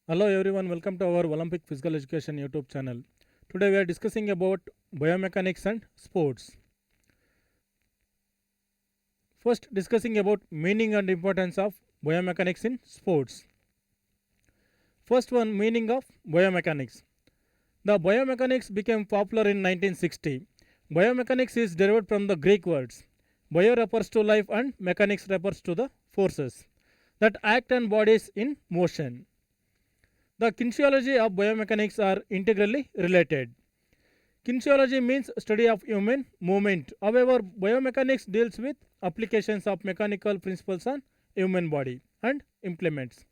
Hello everyone, welcome to our Olympic Physical Education YouTube channel. Today we are discussing about biomechanics and sports. First discussing about meaning and importance of biomechanics in sports. First one, meaning of biomechanics. The biomechanics became popular in 1960. Biomechanics is derived from the Greek words. Bio refers to life and mechanics refers to the forces that act on bodies in motion. The kinesiology of biomechanics are integrally related. Kinesiology means study of human movement. However, biomechanics deals with applications of mechanical principles on human body and implements.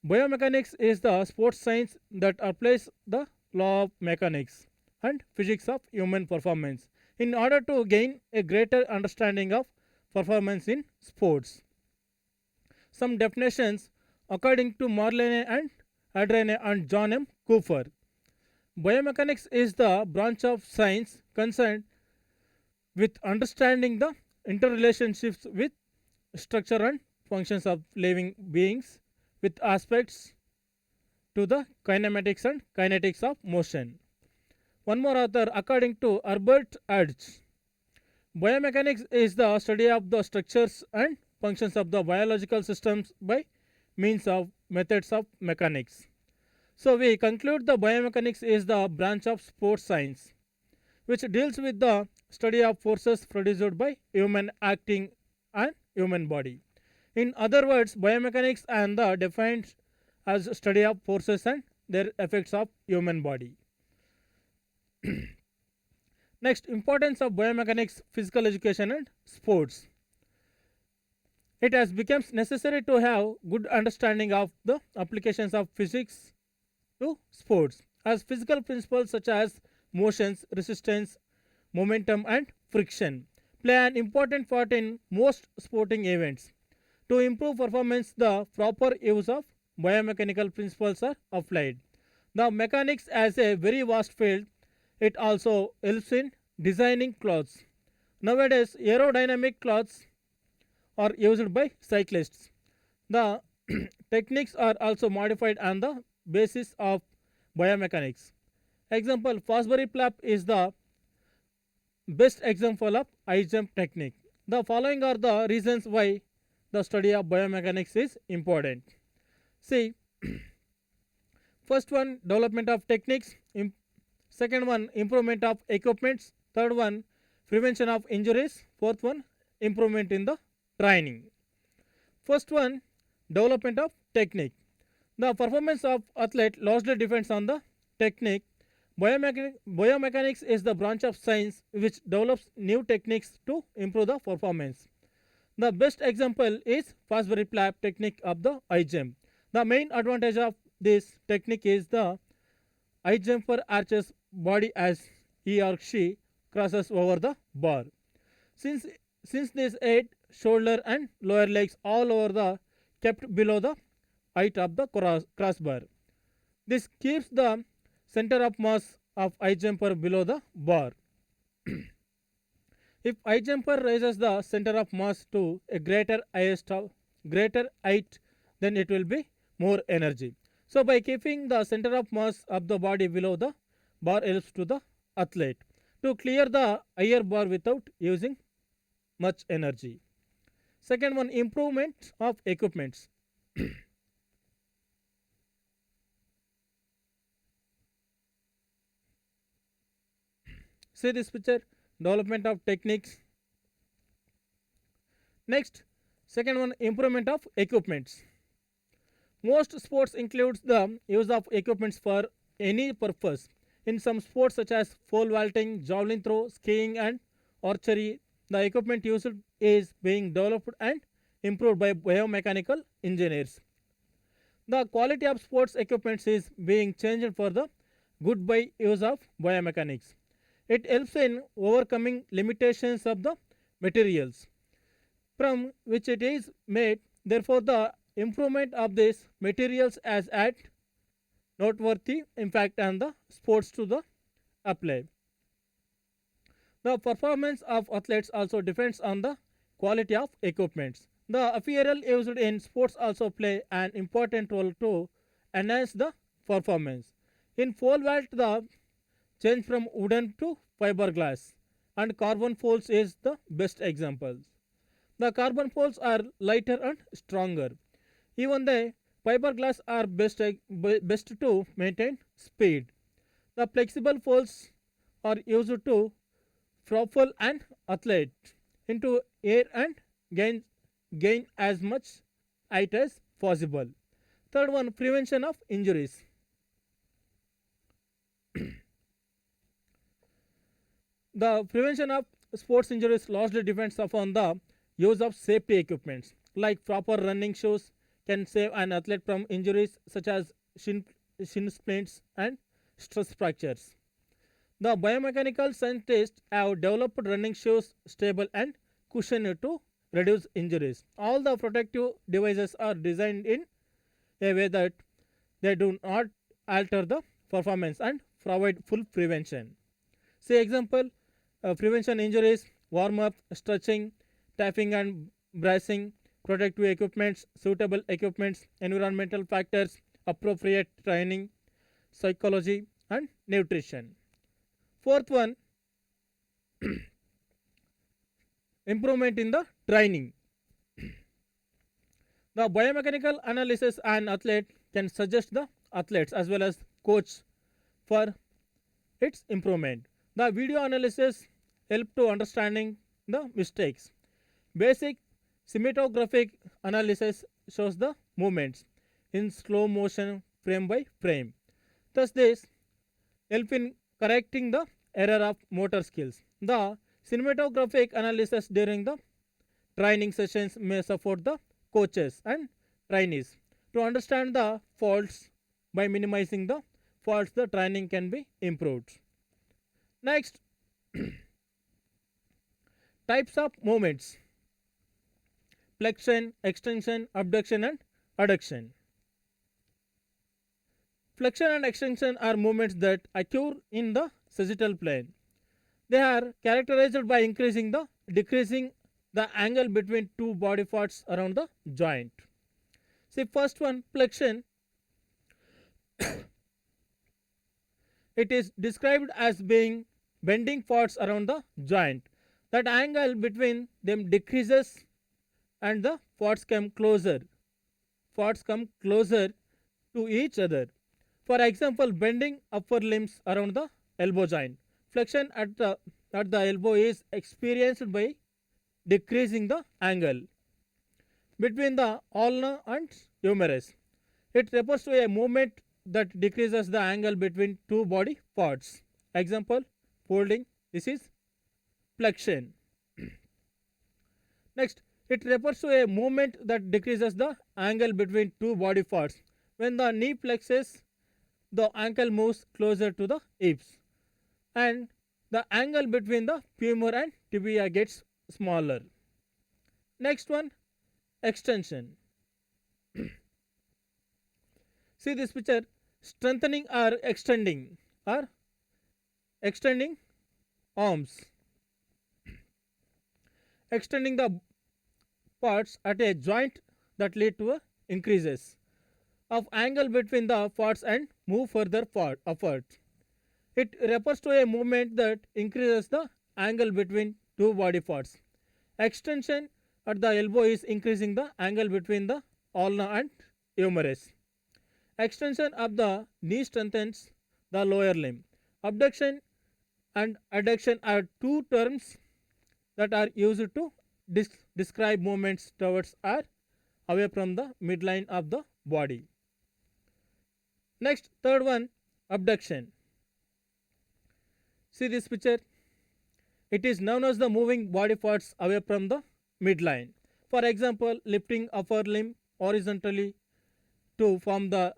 Biomechanics is the sports science that applies the law of mechanics and physics of human performance in order to gain a greater understanding of performance in sports. Some definitions according to Marlene and Adrene and John M. Cooper. Biomechanics is the branch of science concerned with understanding the interrelationships with structure and functions of living beings with aspects to the kinematics and kinetics of motion. One more author, according to Herbert Edge, biomechanics is the study of the structures and functions of the biological systems by means of methods of mechanics. So we conclude the biomechanics is the branch of sports science which deals with the study of forces produced by human acting and human body. In other words, biomechanics and the defined as study of forces and their effects of human body. Next, importance of biomechanics, physical education and sports. It has become necessary to have good understanding of the applications of physics to sports as physical principles such as motions, resistance, momentum and friction play an important part in most sporting events. To improve performance, the proper use of biomechanical principles are applied. The mechanics as a very vast field, it also helps in designing clothes. Nowadays, aerodynamic clothes are used by cyclists. The techniques are also modified on the basis of biomechanics. Example, Fosbury flap is the best example of high jump technique. The following are the reasons why the study of biomechanics is important. See, first one, development of techniques. Second one, improvement of equipments. Third one, prevention of injuries. Fourth one, improvement in the training. First one, development of technique. The performance of athlete largely depends on the technique. Biomechanics is the branch of science which develops new techniques to improve the performance. The best example is Fosbury flap technique of the high jump. The main advantage of this technique is the high jumper arches body as he or she crosses over the bar. Since since this head, shoulder and lower legs all over the kept below the height of the crossbar. This keeps the center of mass of high jumper below the bar. If high jumper raises the center of mass to a greater height, then it will be more energy. So by keeping the center of mass of the body below the bar helps to the athlete to clear the higher bar without using much energy. Second one, improvement of equipments. See this picture, development of techniques. Next, second one, improvement of equipments. Most sports includes the use of equipments for any purpose. In some sports such as pole vaulting, javelin throw, skiing and archery, the equipment used is being developed and improved by biomechanical engineers. The quality of sports equipment is being changed for the good by use of biomechanics. It helps in overcoming limitations of the materials from which it is made. Therefore, the improvement of these materials has had noteworthy impact on the sports to the apply. The performance of athletes also depends on the quality of equipments. The apparel used in sports also play an important role to enhance the performance. In pole vault, the change from wooden to fiberglass and carbon poles is the best example. The carbon poles are lighter and stronger. Even the fiberglass are best to maintain speed. The flexible poles are used to propel an athlete into air and gain as much height as possible. Third one, prevention of injuries. The prevention of sports injuries largely depends upon the use of safety equipments like proper running shoes can save an athlete from injuries such as shin splints and stress fractures. The biomechanical scientists have developed running shoes stable and cushioned to reduce injuries. All the protective devices are designed in a way that they do not alter the performance and provide full prevention. Say example, prevention injuries, warm up, stretching, tapping and bracing, protective equipments, suitable equipments, environmental factors, appropriate training, psychology and nutrition. Fourth one, improvement in the training. The biomechanical analysis an athlete can suggest the athletes as well as coach for its improvement. The video analysis help to understanding the mistakes. Basic cinematographic analysis shows the movements in slow motion frame by frame. Thus, this help in correcting the error of motor skills. The cinematographic analysis during the training sessions may support the coaches and trainees to understand the faults. By minimizing the faults, the training can be improved. Next, types of movements: flexion, extension, abduction and adduction. Flexion and extension are movements that occur in the sagittal plane. They are characterized by decreasing the angle between two body parts around the joint. See, first one, flexion. It is described as being bending parts around the joint. That angle between them decreases and the parts come closer. Parts come closer to each other. For example, bending upper limbs around the elbow joint. Flexion at the elbow is experienced by decreasing the angle between the ulna and humerus. It refers to a movement that decreases the angle between two body parts. Example, folding. This is flexion. Next, it refers to a movement that decreases the angle between two body parts. When the knee flexes, the ankle moves closer to the hips and the angle between the femur and tibia gets smaller. Next one, extension. See this picture, strengthening or extending arms. Extending the parts at a joint that lead to a increases of angle between the parts and move further upward. It refers to a movement that increases the angle between two body parts. Extension at the elbow is increasing the angle between the ulna and humerus. Extension of the knee strengthens the lower limb. Abduction and adduction are two terms that are used to describe movements towards or away from the midline of the body. Next, third one, abduction. See this picture. It is known as the moving body parts away from the midline. For example, lifting upper limb horizontally to form the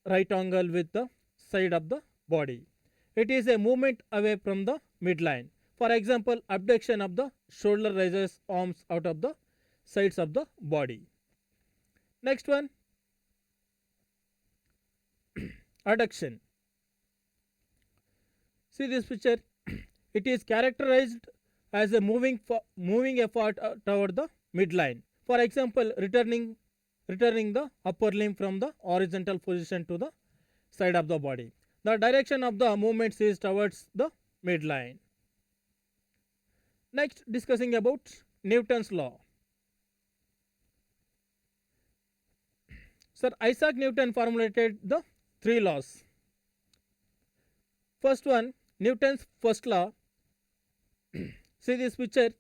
right angle with the side of the body. It is a movement away from the midline. For example, abduction of the shoulder raises arms out of the sides of the body. Next one, adduction. See this picture. It is characterized as a moving effort toward the midline. For example, returning returning the upper limb from the horizontal position to the side of the body. The direction of the movements is towards the midline. Next, discussing about Newton's law. Sir Isaac Newton formulated the three laws. First one, Newton's first law. See this picture.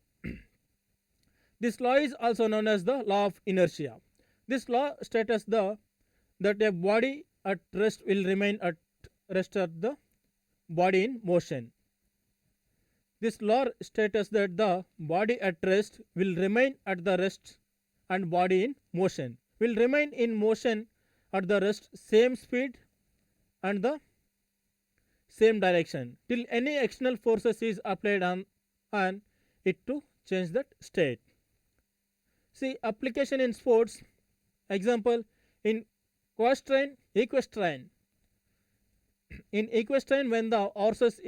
This law is also known as the law of inertia. This law states that a body at rest will remain at rest at the body in motion. This law states that the body at rest will remain at the rest and body in motion will remain in motion at the rest same speed and the same direction till any external forces is applied on it to change that state. See application in sports, example in equestrian. In equestrian, when the horses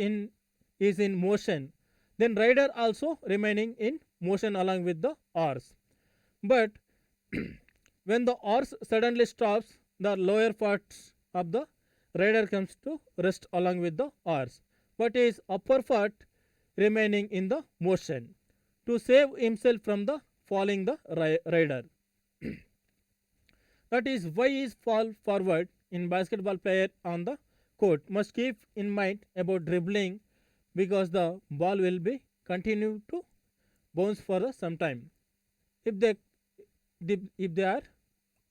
is in motion, then rider also remaining in motion along with the horse. But when the horse suddenly stops, the lower parts of the rider comes to rest along with the horse, but his upper part remaining in the motion to save himself from the falling the rider. That is why his fall forward in basketball player on the court must keep in mind about dribbling because the ball will be continue to bounce for some time if they are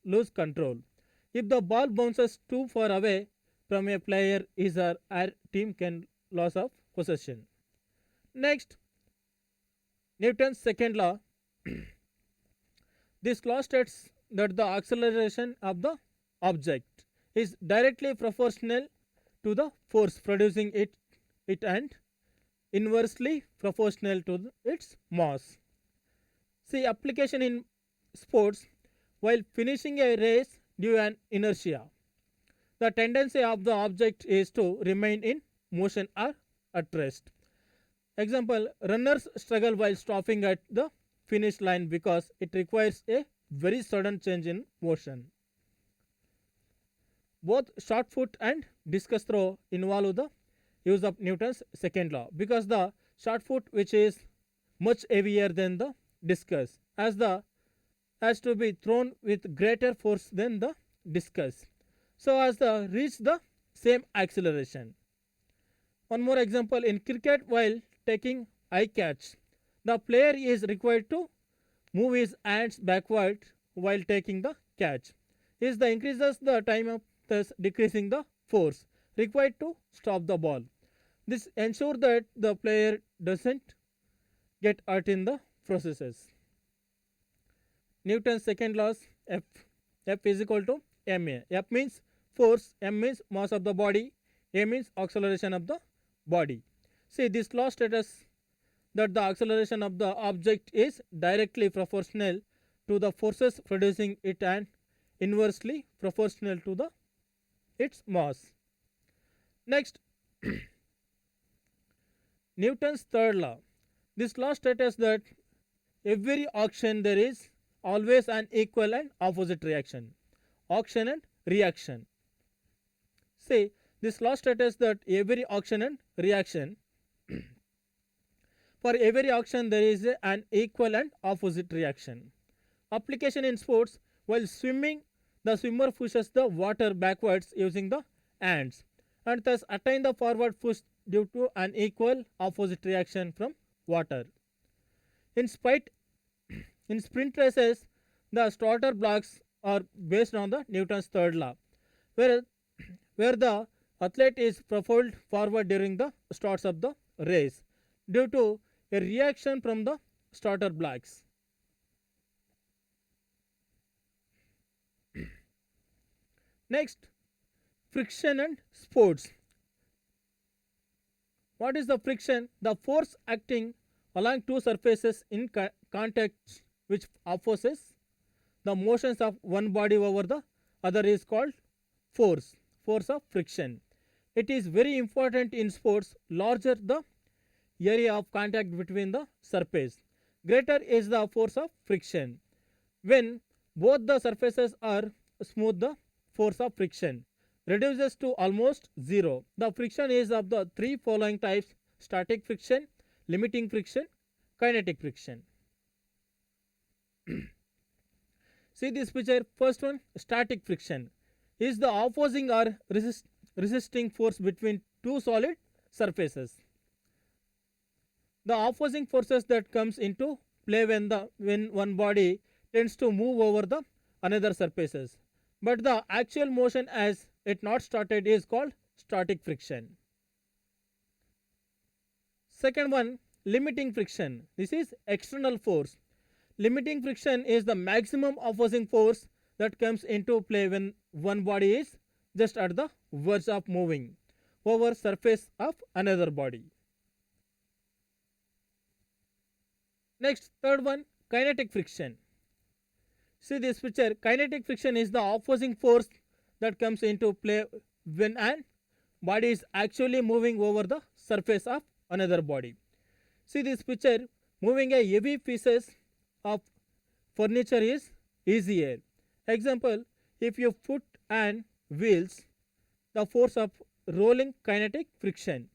lose control. If the ball bounces too far away from a player, his or her team can lose of possession. Next, Newton's second law. This law states that the acceleration of the object is directly proportional to the force producing it and inversely proportional to its mass. See application in sports, while finishing a race due an inertia, the tendency of the object is to remain in motion or at rest. Example, runners struggle while stopping at the finish line because it requires a very sudden change in motion. Both shot put and discus throw involve the use of Newton's second law because the shot put, which is much heavier than the discus, has to be thrown with greater force than the discus, so as to reach the same acceleration. One more example, in cricket, while taking eye catch, the player is required to move his hands backward while taking the catch. This increases the time of thus decreasing the force required to stop the ball. This ensures that the player doesn't get hurt in the processes. Newton's second law, F is equal to ma. F means force, m means mass of the body, a means acceleration of the body. See this law states that the acceleration of the object is directly proportional to the forces producing it and inversely proportional to its mass. Next, Newton's third law. This law states that every action there is always an equal and opposite reaction. Action and reaction. See, this law states that every action and reaction, for every action there is an equal and opposite reaction. Application in sports, while swimming, the swimmer pushes the water backwards using the hands and thus attain the forward push due to an equal opposite reaction from water. In sprint races, the starter blocks are based on the Newton's third law, where the athlete is propelled forward during the starts of the race due to a reaction from the starter blocks. Next, friction and sports. What is the friction? The force acting along two surfaces in contact which opposes the motions of one body over the other is called force of friction. It is very important in sports. Larger the area of contact between the surface, greater is the force of friction. When Both the surfaces are smooth. The force of friction reduces to almost zero. The friction is of the three following types: static friction, limiting friction, kinetic friction. See this picture. First one, static friction is the opposing or resisting force between two solid surfaces. The opposing forces that comes into play when one body tends to move over the another surfaces. But the actual motion as it not started is called static friction. Second one, limiting friction. This is external force. Limiting friction is the maximum opposing force that comes into play when one body is just at the verge of moving over surface of another body. Next, third one, kinetic friction. See this picture. Kinetic friction is the opposing force that comes into play when an body is actually moving over the surface of another body. See this picture. Moving a heavy pieces of furniture is easier. Example, if you foot and wheels, the force of rolling kinetic friction.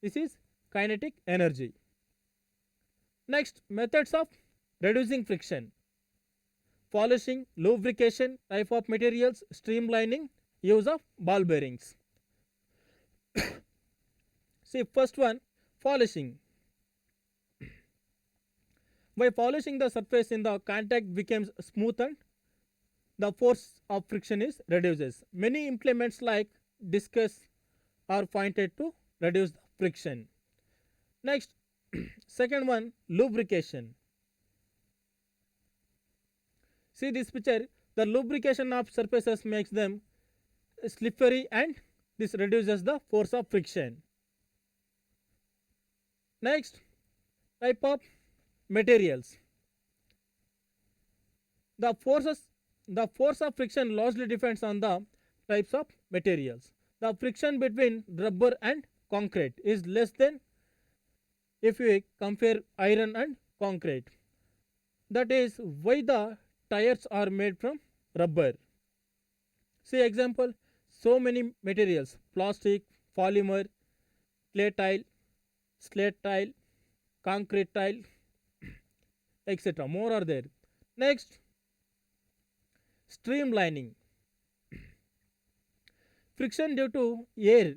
This is kinetic energy. Next, methods of reducing friction: polishing, lubrication, type of materials, streamlining, use of ball bearings. See first one, polishing. By polishing the surface in the contact becomes smoothened, the force of friction is reduces. Many implements like discus are pointed to reduce the friction. Next, second one, lubrication. See this picture. The lubrication of surfaces makes them slippery and this reduces the force of friction. Next, type of materials. The force of friction largely depends on the types of materials. The friction between rubber and concrete is less than if we compare iron and concrete. That is why the tires are made from rubber. See example, so many materials: plastic, polymer, clay tile, slate tile, concrete tile, etc. More are there. Next, streamlining. Friction due to air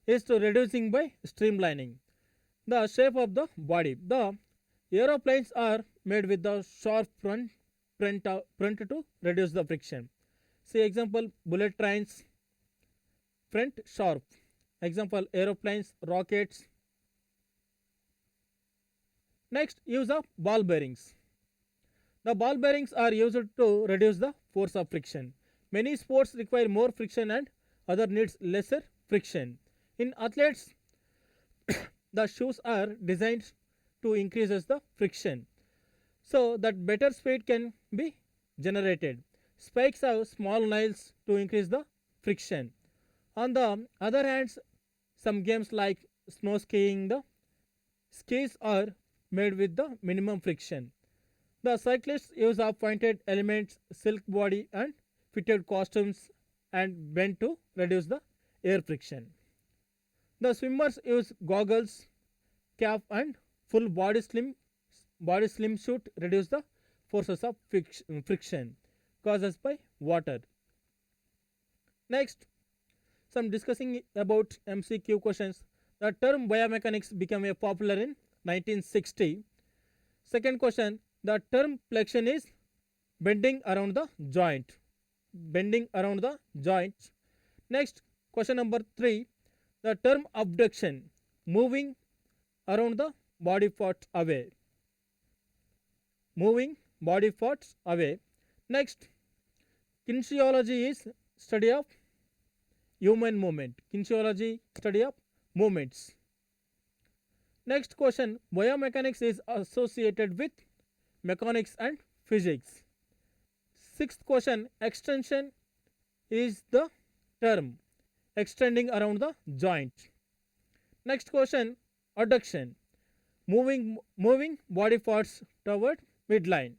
is to reducing by streamlining the shape of the body. The aeroplanes are made with the sharp front to reduce the friction. See example, bullet trains, front sharp. Example, aeroplanes, rockets. Next, use of ball bearings. The ball bearings are used to reduce the force of friction. Many sports require more friction and other needs lesser friction. In athletes, the shoes are designed to increases the friction so that better speed can be generated. Spikes have small nails to increase the friction. On the other hand, some games like snow skiing, the skis are made with the minimum friction. The cyclists use of pointed elements, silk body and fitted costumes and bend to reduce the air friction. The swimmers use goggles, cap and full body slim suit reduce the forces of friction caused by water. Next, some discussing about MCQ questions. The term biomechanics became a popular in 1960. Second question, the term flexion is bending around the joint. Bending around the joints. Next, question number 3, the term abduction, moving around the body parts away. Moving body parts away. Next, kinesiology is study of human movement. Kinesiology, study of movements. Next question, biomechanics is associated with mechanics and physics. Sixth question, extension is the term extending around the joint. Next question, adduction, moving body parts toward midline.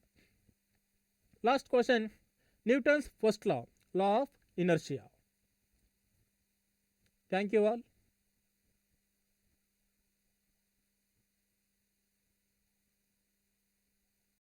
Last question, Newton's first law, law of inertia. Thank you all.